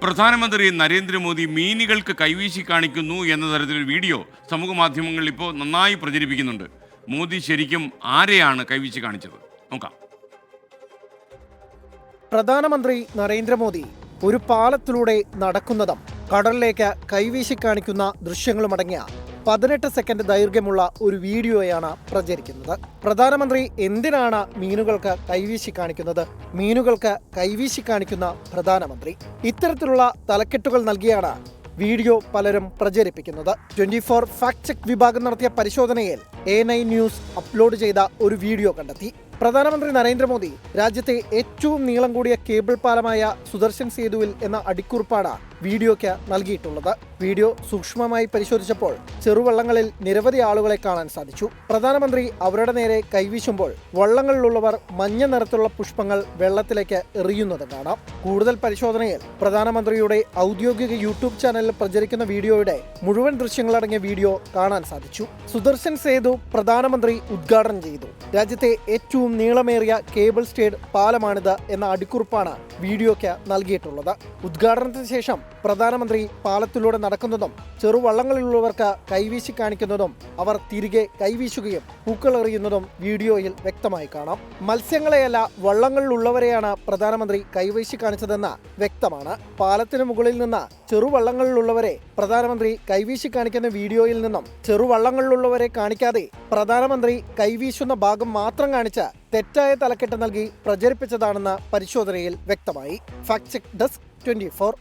പ്രധാനമന്ത്രി നരേന്ദ്രമോദി മീനുകൾക്ക് കൈവീശി കാണിക്കുന്നു എന്ന തരത്തിലൊരു വീഡിയോ സമൂഹ മാധ്യമങ്ങളിൽ ഇപ്പോൾ നന്നായി പ്രചരിപ്പിക്കുന്നുണ്ട്. മോദി ശരിക്കും ആരെയാണ് കൈവീശി കാണിച്ചത്? നോക്കാം. പ്രധാനമന്ത്രി നരേന്ദ്രമോദി ഒരു പാലത്തിലൂടെ നടക്കുന്നതും കടലിലേക്ക് കൈവീശി കാണിക്കുന്ന ദൃശ്യങ്ങളുമടങ്ങിയ 18 സെക്കൻഡ് ദൈർഘ്യമുള്ള ഒരു വീഡിയോയാണ് പ്രചരിക്കുന്നത്. പ്രധാനമന്ത്രി എന്തിനാണ് മീനുകൾക്ക് കൈവീശി കാണിക്കുന്നത്? മീനുകൾക്ക് കൈവീശി കാണിക്കുന്ന പ്രധാനമന്ത്രി ഇത്തരത്തിലുള്ള തലക്കെട്ടുകൾ നൽകിയാണ് വീഡിയോ പലരും പ്രചരിപ്പിക്കുന്നത്. 24 ഫാക്ട് ചെക്ക് വിഭാഗം നടത്തിയ പരിശോധനയിൽ A9 ന്യൂസ് അപ്ലോഡ് ചെയ്ത ഒരു വീഡിയോ കണ്ടെത്തി. പ്രധാനമന്ത്രി നരേന്ദ്രമോദി രാജ്യത്തെ ഏറ്റവും നീളം കൂടിയ കേബിൾ പാലമായ സുദർശൻ സേതുവിൽ എന്ന അടിക്കുറിപ്പാണ് വീഡിയോയ്ക്ക് നൽകിയിട്ടുള്ളത്. വീഡിയോ സൂക്ഷ്മമായി പരിശോധിച്ചപ്പോൾ ചെറുവള്ളങ്ങളിൽ നിരവധി ആളുകളെ കാണാൻ സാധിച്ചു. പ്രധാനമന്ത്രി അവരുടെ നേരെ കൈവീശുമ്പോൾ വള്ളങ്ങളിലുള്ളവർ മഞ്ഞ നിറത്തിലുള്ള പുഷ്പങ്ങൾ വെള്ളത്തിലേക്ക് എറിയുന്നത് കാണാം. കൂടുതൽ പരിശോധനയിൽ പ്രധാനമന്ത്രിയുടെ ഔദ്യോഗിക യൂട്യൂബ് ചാനലിൽ പ്രചരിക്കുന്ന വീഡിയോയുടെ മുഴുവൻ ദൃശ്യങ്ങളടങ്ങിയ വീഡിയോ കാണാൻ സാധിച്ചു. സുദർശൻ സേതു പ്രധാനമന്ത്രി ഉദ്ഘാടനം ചെയ്തു. രാജ്യത്തെ ഏറ്റവും നീളമേറിയ കേബിൾ സ്റ്റേഡ് പാലമാണിത് എന്ന അടിക്കുറിപ്പാണ് വീഡിയോയ്ക്ക് നൽകിയിട്ടുള്ളത്. ഉദ്ഘാടനത്തിന് ശേഷം പ്രധാനമന്ത്രി പാലത്തിലൂടെ നടക്കുന്നതും ചെറുവള്ളങ്ങളിലുള്ളവർക്ക് കൈവീശി കാണിക്കുന്നതും അവർ തിരികെ കൈവീശുകയും പൂക്കളെറിയുന്നതും വീഡിയോയിൽ വ്യക്തമായി കാണാം. മത്സ്യങ്ങളെയല്ല വള്ളങ്ങളിലുള്ളവരെയാണ് പ്രധാനമന്ത്രി കൈവീശി കാണിച്ചതെന്ന് വ്യക്തമാണ്. പാലത്തിന് മുകളിൽ നിന്ന് ചെറുവള്ളങ്ങളിലുള്ളവരെ പ്രധാനമന്ത്രി കൈവീശി കാണിക്കുന്ന വീഡിയോയിൽ നിന്നും ചെറുവള്ളങ്ങളിലുള്ളവരെ കാണിക്കാതെ പ്രധാനമന്ത്രി കൈവീശുന്ന ഭാഗം മാത്രം കാണിച്ച് തെറ്റായ തലക്കെട്ട് നൽകി പ്രചരിപ്പിച്ചതാണെന്ന് പരിശോധനയിൽ വ്യക്തമായി. Fact check desk 24.